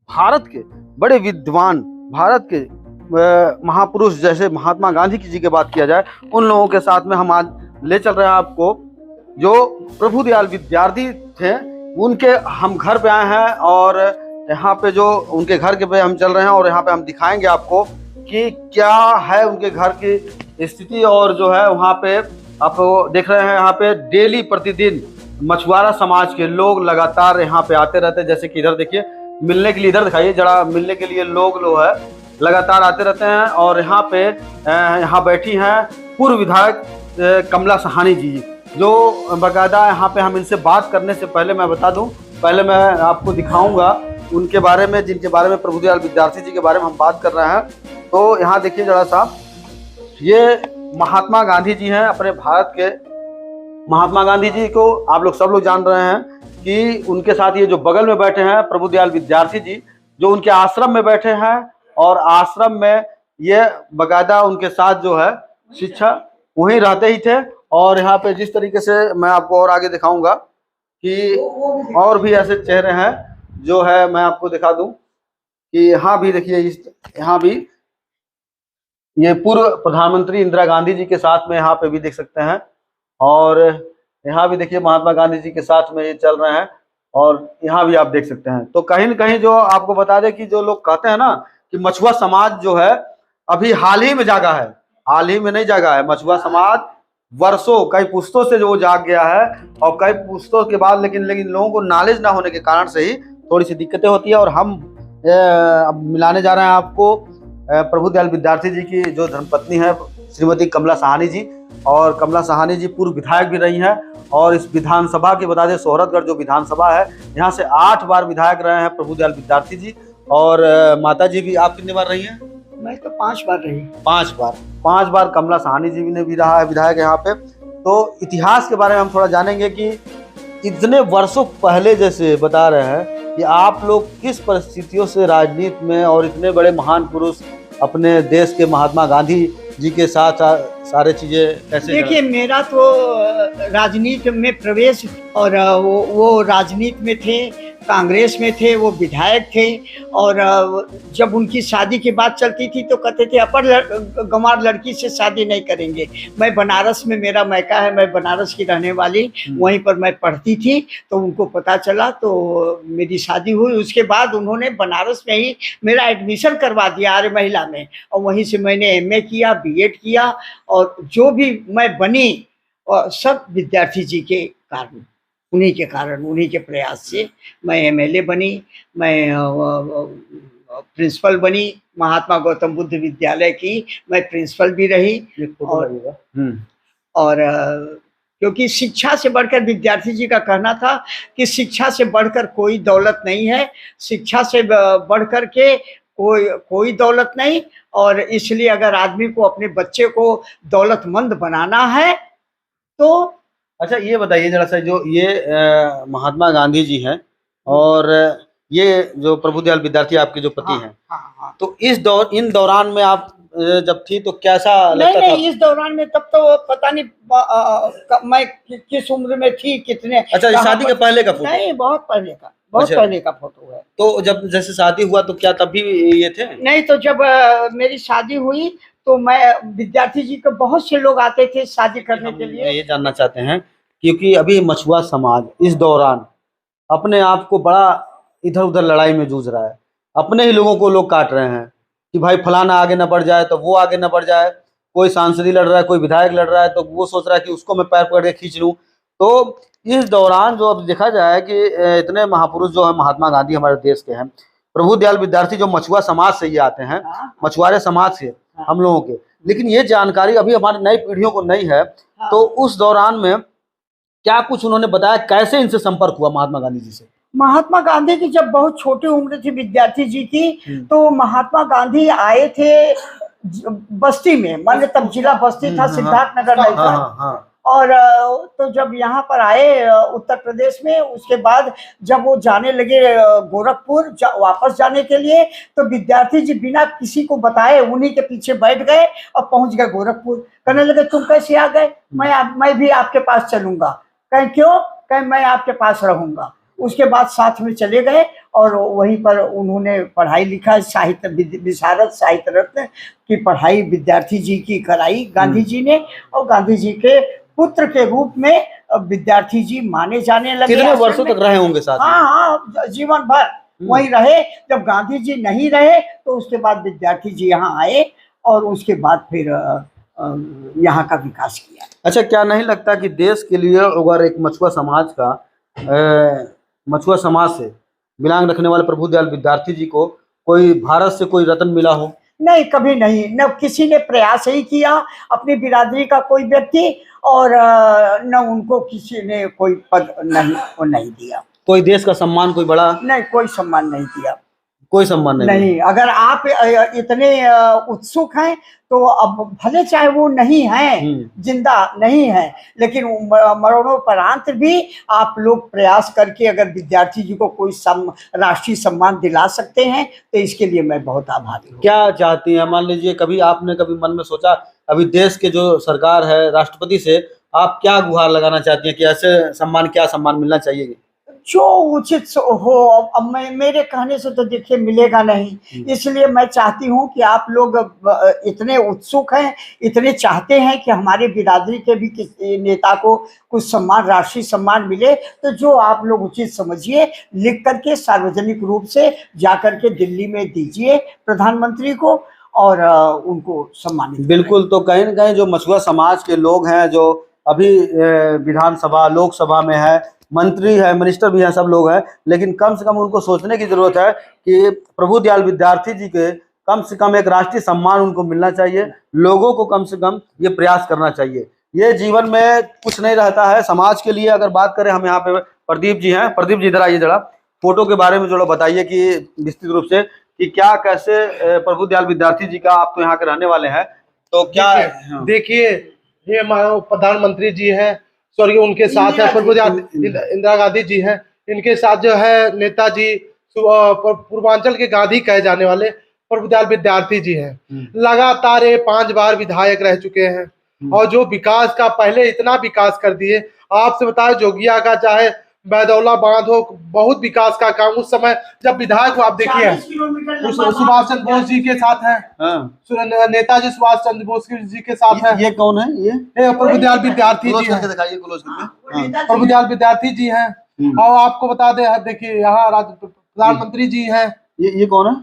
भारत के बड़े विद्वान, भारत के महापुरुष जैसे महात्मा गांधी जी की बात किया जाए, उन लोगों के साथ में हम आज ले चल रहे हैं आपको। जो प्रभु दयाल विद्यार्थी थे, उनके हम घर पे आए हैं और यहाँ पे जो उनके घर के पे हम चल रहे हैं और यहाँ पे हम दिखाएंगे आपको कि क्या है उनके घर की स्थिति। और जो है वहाँ पे आप देख रहे हैं, यहाँ पे डेली प्रतिदिन मछुआरा समाज के लोग लगातार यहाँ पे आते रहते हैं। जैसे कि इधर देखिए, मिलने के लिए, इधर दिखाइए जरा, मिलने के लिए लोग जो है लगातार आते रहते हैं। और यहाँ पे यहाँ बैठी हैं पूर्व विधायक कमला सहानी जी, जो बाकायदा यहाँ पे हम इनसे बात करने से पहले मैं बता दूं, पहले मैं आपको दिखाऊंगा उनके बारे में, जिनके बारे में प्रभु दयाल विद्यार्थी जी के बारे में हम बात कर रहे हैं। तो यहाँ देखिए जरा सा, ये महात्मा गांधी जी हैं, अपने भारत के महात्मा गांधी जी को आप लोग सब लोग जान रहे हैं कि उनके साथ ये जो बगल में बैठे हैं प्रभु दयाल विद्यार्थी जी, जो उनके आश्रम में बैठे हैं। और आश्रम में ये बाकायदा उनके साथ जो है शिक्षा वहीं रहते ही थे। और यहाँ पे जिस तरीके से मैं आपको और आगे दिखाऊंगा कि और भी ऐसे चेहरे हैं जो है, मैं आपको दिखा दूं कि यहाँ भी देखिए, यहाँ भी ये पूर्व प्रधानमंत्री इंदिरा गांधी जी के साथ में यहाँ पे भी देख सकते हैं। और यहाँ भी देखिए महात्मा गांधी जी के साथ में ये चल रहे हैं और यहाँ भी आप देख सकते हैं। तो कहीं न कहीं जो आपको बता दें कि जो लोग कहते हैं ना कि मछुआ समाज जो है अभी हाल ही में जागा है, हाल ही में नहीं जागा है। मछुआ समाज वर्षों, कई पुश्तों से जो जाग गया है, और कई पुश्तों के बाद लेकिन लोगों को नॉलेज ना होने के कारण से ही थोड़ी सी दिक्कतें होती है। और हम अब मिलाने जा रहे हैं आपको प्रभु दयाल विद्यार्थी जी की जो धर्मपत्नी है श्रीमती कमला सहानी जी। और कमला सहानी जी पूर्व विधायक भी रही हैं। और इस विधानसभा की बता दें, सोहरतगढ़ जो विधानसभा है, यहाँ से 8 बार विधायक रहे हैं प्रभु दयाल विद्यार्थी जी। और माता जी भी, आप कितनी बार रही हैं? मैं तो 5 बार रही। 5 बार कमला सहानी जी ने भी रहा है विधायक यहाँ पे। तो इतिहास के बारे में हम थोड़ा जानेंगे कि इतने वर्षों पहले, जैसे बता रहे हैं, कि आप लोग किस परिस्थितियों से राजनीति में, और इतने बड़े महान पुरुष अपने देश के महात्मा गांधी जी के साथ सारे चीजें कैसे? देखिए, मेरा तो राजनीति में प्रवेश, और वो राजनीति में थे, कांग्रेस में थे, वो विधायक थे। और जब उनकी शादी की बात चलती थी तो कहते थे अपर गंवार लड़की से शादी नहीं करेंगे। मैं बनारस में, मेरा मैका है, मैं बनारस की रहने वाली, वहीं पर मैं पढ़ती थी। तो उनको पता चला तो मेरी शादी हुई। उसके बाद उन्होंने बनारस में ही मेरा एडमिशन करवा दिया आर्य महिला में, और वहीं से मैंने MA किया, BEd किया। और जो भी मैं बनी सब विद्यार्थी जी के कारण, उन्हीं के कारण, उन्हीं के प्रयास से मैं MLA बनी, मैं प्रिंसिपल बनी। महात्मा गौतम बुद्ध विद्यालय की मैं प्रिंसिपल भी रही। और क्योंकि शिक्षा से बढ़कर, विद्यार्थी जी का कहना था कि शिक्षा से बढ़कर कोई दौलत नहीं है, शिक्षा से बढ़कर के कोई दौलत नहीं। और इसलिए अगर आदमी को अपने बच्चे को दौलतमंद बनाना है तो। अच्छा, ये बताइए जरा सा, जो ये महात्मा गांधी जी हैं और ये जो प्रभु दयाल विद्यार्थी आपके जो पति हैं, तो इन दौरान में आप जब थी तो कैसा लगता था? नहीं, इस दौरान में तब तो पता नहीं मैं किस उम्र में थी, कितने। अच्छा, शादी के पहले का फोटो? नहीं, बहुत पहले का, बहुत पहले का फोटो है। तो जब जैसे शादी हुआ तो क्या तब भी ये थे? नहीं, तो जब मेरी शादी हुई तो मैं, विद्यार्थी जी को बहुत से लोग आते थे शादी करने के लिए। ये जानना चाहते हैं क्योंकि अभी मछुआ समाज इस दौरान अपने आप को बड़ा इधर उधर लड़ाई में जूझ रहा है। अपने ही लोगों को लोग काट रहे हैं कि भाई फलाना आगे न बढ़ जाए तो वो आगे न बढ़ जाए। कोई सांसद लड़ रहा है, कोई विधायक लड़ रहा है, तो वो सोच रहा है कि उसको मैं पैर पकड़ के खींच लूं। तो इस दौरान जो अब देखा जाए कि इतने महापुरुष जो है महात्मा गांधी हमारे देश के हैं, प्रभु दयाल विद्यार्थी जो मछुआ समाज से ये आते हैं, मछुआरे समाज से हम लोगों के, लेकिन ये जानकारी अभी हमारी नई पीढ़ियों को नहीं है। तो उस दौरान में क्या कुछ उन्होंने बताया, कैसे इनसे संपर्क हुआ महात्मा गांधी जी से? महात्मा गांधी की जब बहुत छोटी उम्र थी विद्यार्थी जी की, तो महात्मा गांधी आए थे बस्ती में, मान तब जिला बस्ती था, सिद्धार्थ नगर नहीं था। और तो जब यहाँ पर आए उत्तर प्रदेश में, उसके बाद जब वो जाने लगे गोरखपुर वापस जाने के लिए, तो विद्यार्थी जी बिना किसी को बताए उन्हीं के पीछे बैठ गए और पहुंच गए गोरखपुर। कहने लगे तुम कैसे आ गए? मैं भी आपके पास चलूंगा। कहें क्यों? कहें मैं आपके पास रहूंगा। उसके बाद साथ में चले गए और वहीं पर उन्होंने पढ़ाई लिखा, साहित्य विशारद साहित्य रत्न की पढ़ाई विद्यार्थी जी की कराई गांधी जी ने, और गांधी जी के पुत्र के रूप में विद्यार्थी जी माने जाने लगे। कितने वर्षों तक रहे होंगे साथ में? हाँ, जीवन भर वहीं रहे। जब गांधी जी नहीं रहे तो उसके बाद विद्यार्थी जी यहाँ आए और उसके बाद फिर यहाँ का विकास किया। अच्छा, क्या नहीं लगता कि देश के लिए अगर एक मछुआ समाज का मछुआ समाज से बिलोंग रखने वाले प्रभुदयाल विद्यार्थी जी को कोई भारत से कोई रत्न मिला हो? नहीं, कभी नहीं, न किसी ने प्रयास ही किया अपनी बिरादरी का कोई व्यक्ति, और न उनको किसी ने कोई पद नहीं दिया। कोई देश का सम्मान, कोई बड़ा? नहीं, कोई सम्मान नहीं दिया, कोई सम्मान नहीं। अगर आप इतने उत्सुक हैं तो अब भले चाहे वो नहीं है, जिंदा नहीं है, लेकिन मरणोपरांत भी आप लोग प्रयास करके अगर विद्यार्थी जी को कोई राष्ट्रीय सम्मान दिला सकते हैं तो इसके लिए मैं बहुत आभारी हूँ। क्या चाहती हैं? मान लीजिए कभी आपने कभी मन में सोचा, अभी देश के जो सरकार है, राष्ट्रपति से आप क्या गुहार लगाना चाहती हैं कि ऐसे सम्मान, क्या सम्मान मिलना चाहिए? जो उचित हो। अब मेरे कहने से तो देखिए मिलेगा नहीं, इसलिए मैं चाहती हूँ कि आप लोग इतने उत्सुक हैं, इतने चाहते हैं कि हमारे बिरादरी के भी किसी नेता को कुछ सम्मान, राष्ट्रीय सम्मान मिले, तो जो आप लोग उचित समझिए लिख करके सार्वजनिक रूप से जा करके दिल्ली में दीजिए प्रधानमंत्री को और उनको सम्मानित। बिल्कुल। तो कहीं न कहीं जो मछुआ समाज के लोग हैं, जो अभी विधानसभा, लोकसभा में है, मंत्री है, मिनिस्टर भी हैं, सब लोग हैं, लेकिन कम से कम उनको सोचने की जरूरत है कि प्रभुदयाल विद्यार्थी जी के कम से कम एक राष्ट्रीय सम्मान उनको मिलना चाहिए। लोगों को कम से कम ये प्रयास करना चाहिए। ये जीवन में कुछ नहीं रहता है समाज के लिए। अगर बात करें, हम यहाँ पे प्रदीप जी हैं। प्रदीप जी इधर आइए जरा, फोटो के बारे में जो बताइए कि विस्तृत रूप से कि क्या कैसे प्रभुदयाल विद्यार्थी जी का, आप तो यहाँ के रहने वाले हैं, तो क्या? देखिए, ये प्रधानमंत्री जी हैं, स्वर्गीय उनके साथ है प्रभुदयाल इंदिरा गांधी जी हैं, इनके साथ जो है नेताजी पूर्वांचल के गांधी कहे जाने वाले प्रभुदयाल विद्यार्थी जी हैं। लगातार 5 बार विधायक रह चुके हैं और जो विकास का, पहले इतना विकास कर दिए। आपसे बताया जोगिया का, चाहे बैदौला बांध हो, बहुत विकास का काम उस समय जब विधायक, आप देखिए सुभाष चंद्र बोस जी के साथ है, नेताजी सुभाष चंद्र बोस जी के साथ है। ये कौन है? ये प्रभुदयाल विद्यार्थी जी हैं, प्रभुदयाल विद्यार्थी जी हैं। और आपको बता दें, देखिए यहाँ प्रधानमंत्री जी हैं। ये कौन है?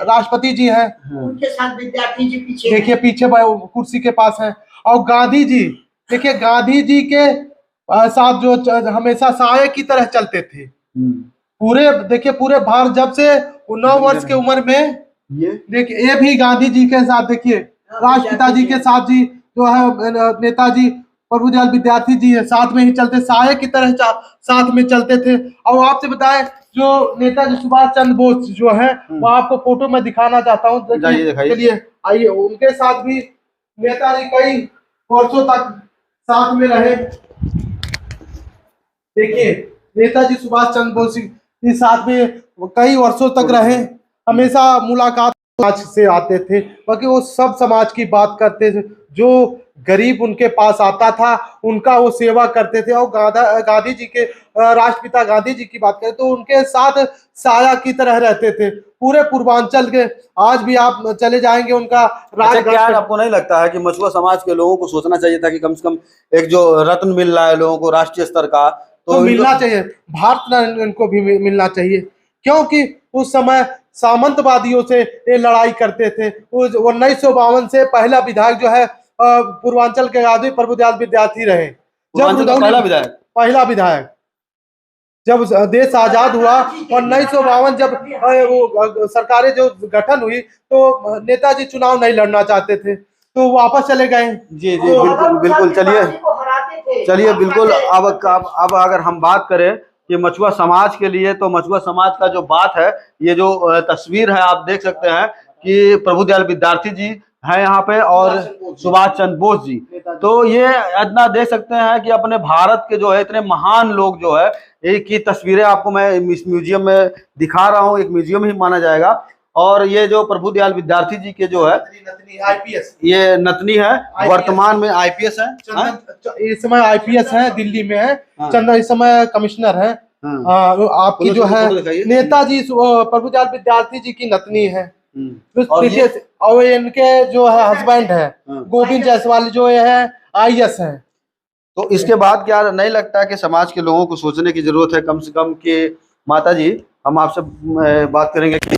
राष्ट्रपति जी हैं, उनके साथ विद्यार्थी जी पीछे, देखिए पीछे कुर्सी के पास है। और गांधी जी, देखिए गांधी जी के साथ जो हमेशा सहायक की तरह चलते थे पूरे, देखिए पूरे भारत, जब से 9 वर्ष की उम्र में, देखिए ये भी गांधी जी के साथ, देखिए राष्ट्रपिता जी के साथ जी जो है नेताजी प्रभुदयाल विद्यार्थी जी है, साथ में ही चलते, सहायक की तरह साथ में चलते थे। और आपसे बताएं, जो नेताजी सुभाष चंद्र बोस जो है, वो आपको फोटो में दिखाना चाहता हूँ, चलिए आइए। उनके साथ भी नेताजी कई वर्षों तक साथ में रहे। देखिए नेताजी सुभाष चंद्र बोस के साथ में कई वर्षों तक रहे, हमेशा मुलाकात समाज से आते थे, बाकी वो सब समाज की बात करते थे। जो गरीब उनके पास आता था उनका वो सेवा करते थे। और गांधी जी के, राष्ट्रपिता गांधी जी की बात करें तो उनके साथ साया की तरह रहते थे पूरे पूर्वांचल के। आज भी आप चले जाएंगे उनका राज। क्या आपको नहीं लगता है कि मछुआ समाज के लोगों को सोचना चाहिए था कि कम से कम एक जो रत्न मिल रहा है लोगों को राष्ट्रीय स्तर का, तो मिलना चाहिए, भारत इनको भी मिलना चाहिए, क्योंकि उस समय सामंतवादियों से ये लड़ाई करते थे। 1952 से पहला विधायक जो है पूर्वांचल के गांधी प्रभुदयाल विद्यार्थी रहे। जब पहला विधायक जब देश आजाद हुआ 1952, जब वो सरकारें जो गठन हुई, तो नेताजी चुनाव नहीं लड़ना चाहते थे, तो वापस चले गए। जी बिल्कुल बिल्कुल। चलिए बिल्कुल। अब अगर हम बात करें कि मछुआ समाज के लिए, तो मछुआ समाज का जो बात है, ये जो तस्वीर है आप देख सकते हैं कि प्रभुदयाल विद्यार्थी जी है यहाँ पे और सुभाष चंद्र बोस जी। तो ये इतना देख सकते हैं कि अपने भारत के जो है इतने महान लोग जो है, एक की तस्वीरें आपको मैं इस म्यूजियम में दिखा रहा हूँ, एक म्यूजियम ही माना जाएगा। और ये जो प्रभुदयाल विद्यार्थी जी के जो है आईपीएस, ये नतनी है, वर्तमान में आईपीएस है, इस समय आईपीएस है, दिल्ली में है। चंद्र इस समय कमिश्नर है। आपकी जो है नेताजी प्रभुदयाल विद्यार्थी जी की नतनी है। और ये और इनके जो है हस्बैंड है गोविंद जायसवाल जो है IAS है। तो इसके बाद क्या नहीं लगता कि समाज के लोगों को सोचने की जरूरत है कम से कम कि माता जी, हम आपसे बात करेंगे कि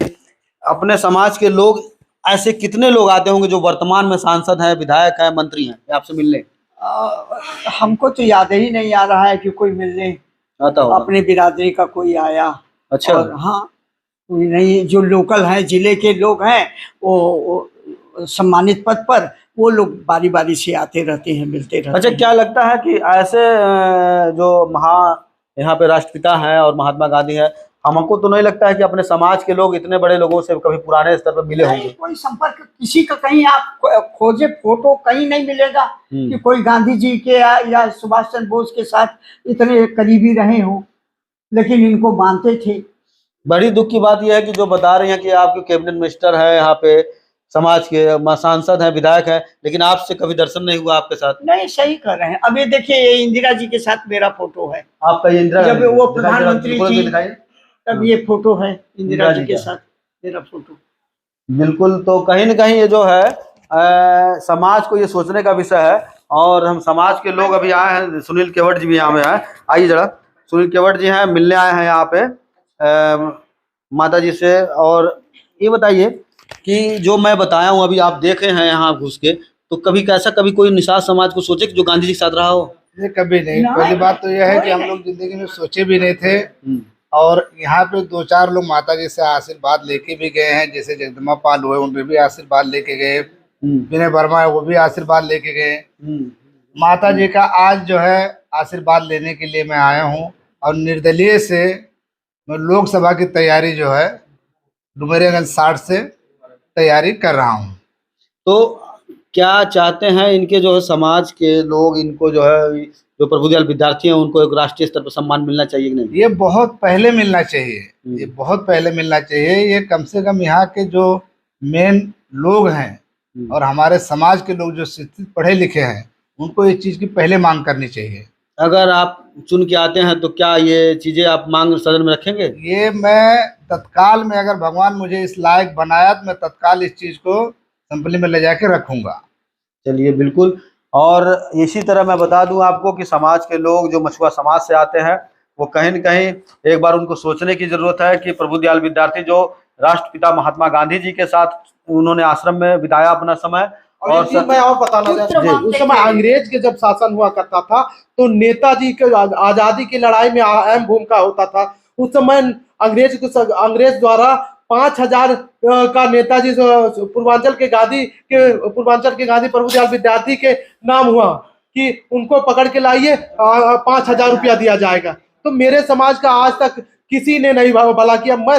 अपने समाज के लोग ऐसे कितने लोग आते होंगे जो वर्तमान में सांसद हैं, विधायक हैं, मंत्री हैं, आपसे मिलने? हमको तो याद ही नहीं आ रहा है कि कोई मिलने आता होगा। अपने बिरादरी का कोई आया। अच्छा। और हाँ, कोई नहीं, जो लोकल हैं, जिले के लोग हैं, वो सम्मानित पद पर, वो लोग बारी बारी से आते रहते हैं, मिलते रहते अच्छा, हैं। क्या लगता है कि ऐसे जो यहाँ पे राष्ट्रपिता हैं और महात्मा गांधी हैं, हमको तो नहीं लगता है कि अपने समाज के लोग इतने बड़े लोगों से कभी पुराने स्तर पर मिले होंगे? कोई संपर्क किसी का कहीं आप खोजे फोटो कहीं नहीं मिलेगा कि कोई गांधी जी के या सुभाष चंद्र बोस के साथ इतने करीबी रहे हों, लेकिन इनको मानते थे। बड़ी दुख की बात यह है कि जो बता रही हैं कि आपके कैबिनेट मिनिस्टर है, यहाँ पे समाज के सांसद हैं, विधायक हैं, लेकिन आपसे कभी दर्शन नहीं हुआ आपके साथ? नहीं, सही कर रहे हैं। अब ये देखिए, ये इंदिरा जी के साथ मेरा फोटो है। आपका ये इंदिरा जब वो प्रधानमंत्री थी, थी, तब ये फोटो है इंदिरा जी के साथ मेरा फोटो। बिल्कुल। तो कहीं न कहीं ये जो है समाज को ये सोचने का विषय है। और हम समाज के लोग अभी आए हैं, सुनील केवट जी भी यहाँ में आए, आइए जरा। सुनील केवट जी हैं, मिलने आए हैं यहाँ पे माता जी से। और ये बताइए कि जो मैं बताया हूँ अभी, आप देखे हैं यहाँ घुस के, तो कभी कैसा कभी कोई निषाद समाज को सोचे कि जो गांधी जी के साथ रहा हो? ये कभी नहीं। पहली बात तो यह है कि हम लोग जिंदगी में सोचे भी नहीं थे। और यहाँ पे 2-4 लोग माता जी से आशीर्वाद लेके भी गए हैं, जैसे जगदम्बा पाल हुए, उनपे भी आशीर्वाद लेके गए। विनय वर्मा है, वो भी आशीर्वाद लेके गए। माता जी का आज जो है आशीर्वाद लेने के लिए मैं आया हूँ। और निर्दलीय से मैं लोकसभा की तैयारी जो है डुमरियागंज 60 से तैयारी कर रहा हूँ। तो क्या चाहते हैं इनके जो है समाज के लोग, इनको जो है जो प्रभुदयाल विद्यार्थी हैं, उनको एक राष्ट्रीय स्तर पर सम्मान मिलना चाहिए कि नहीं? ये बहुत पहले मिलना चाहिए, ये बहुत पहले मिलना चाहिए। ये कम से कम यहाँ के जो मेन लोग हैं और हमारे समाज के लोग जो शिक्षित पढ़े लिखे हैं, उनको ये चीज़ की पहले मांग करनी चाहिए। अगर आप चुन के आते हैं तो क्या ये चीज़ें आप मांग सदन में रखेंगे? ये मैं तत्काल में, अगर भगवान मुझे इस लायक बनाया तो मैं तत्काल इस चीज़ को असेंबली में ले जाके रखूँगा। चलिए, बिल्कुल। और इसी तरह मैं बता दूं आपको कि समाज के लोग जो मछुआ समाज से आते हैं, वो कहीं न कहीं एक बार उनको सोचने की जरूरत है कि प्रभुदयाल विद्यार्थी जो राष्ट्रपिता महात्मा गांधी जी के साथ उन्होंने आश्रम में बिताया अपना समय। और मैं और बताना चाहता हूँ, उस समय अंग्रेज के जब शासन हुआ करता था तो नेताजी के आजादी की लड़ाई में अहम भूमिका होता था। उस समय अंग्रेज द्वारा 5000 का नेताजी पूर्वांचल के गांधी प्रभुदयाल विद्यार्थी के नाम हुआ कि उनको पकड़ के लाइए, 5000 रुपया दिया जाएगा। तो मेरे समाज का आज तक किसी ने नहीं भला किया। मैं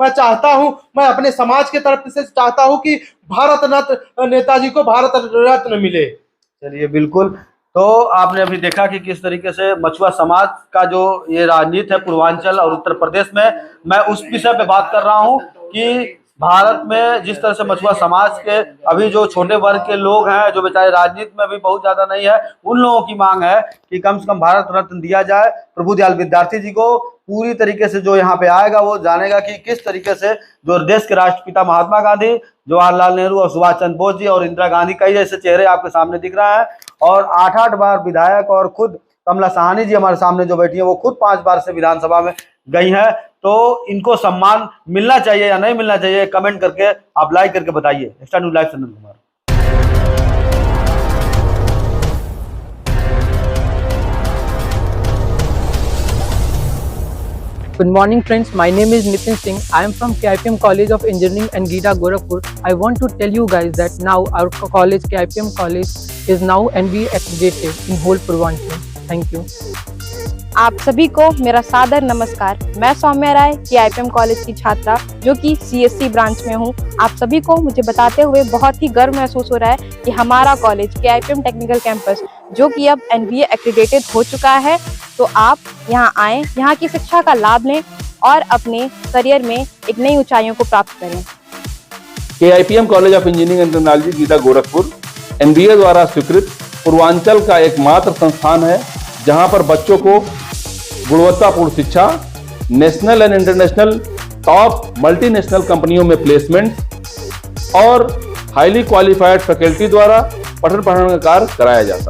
चाहता हूं, मैं अपने समाज के तरफ से चाहता हूं कि भारत रत्न नेताजी को भारत रत्न मिले। चलिए, बिल्कुल। तो आपने अभी देखा कि किस तरीके से मछुआ समाज का जो ये राजनीति है पूर्वांचल और उत्तर प्रदेश में, मैं उस विषय पे बात कर रहा हूँ कि भारत में जिस तरह से मछुआ समाज के अभी जो छोटे वर्ग के लोग हैं, जो बेचारे राजनीति में भी बहुत ज्यादा नहीं है, उन लोगों की मांग है कि कम से कम भारत रत्न दिया जाए प्रभुदयाल विद्यार्थी जी को। पूरी तरीके से जो यहाँ पे आएगा वो जानेगा कि किस तरीके से जो देश के राष्ट्रपिता महात्मा गांधी, जवाहरलाल नेहरू और सुभाष चंद्र बोस जी और इंदिरा गांधी, कई ऐसे चेहरे आपके सामने दिख रहा है। और 8-8 बार विधायक, और खुद कमला साहनी जी हमारे सामने जो बैठी है, वो खुद 5 बार से विधानसभा में गई है। तो इनको सम्मान मिलना चाहिए या नहीं मिलना चाहिए, कमेंट करके आप लाइक करके बताइए। Extra news live channel Kumar. Good morning friends, my name is Nitin Singh. I am from KIPM College of Engineering and Gita Gorakhpur. I want to tell you guys that now our college, KIPM College, is now NBA accredited in whole Purvanchal. Thank you. आप सभी को मेरा सादर नमस्कार। मैं सौम्या राय KIPM college की छात्रा जो कि CSC ब्रांच में हूँ। आप सभी को मुझे बताते हुए बहुत ही गर्व महसूस हो रहा है कि हमारा कॉलेज KIPM टेक्निकल कैंपस जो कि अब NBA एक्रीडेटेड हो चुका है। तो आप यहाँ आएँ, यहाँ की शिक्षा का लाभ लें और अपने करियर में एक नई ऊंचाइयों को प्राप्त करें। KIPM college of engineering and technology Gita Gorakhpur NBA द्वारा स्वीकृत पूर्वांचल का एकमात्र संस्थान है जहां पर बच्चों को गुणवत्तापूर्ण शिक्षा, national and international top multinational कंपनियों में प्लेसमेंट और हाईली क्वालिफाइड फैकल्टी द्वारा पठन पाठन का कार्य कराया जाता है।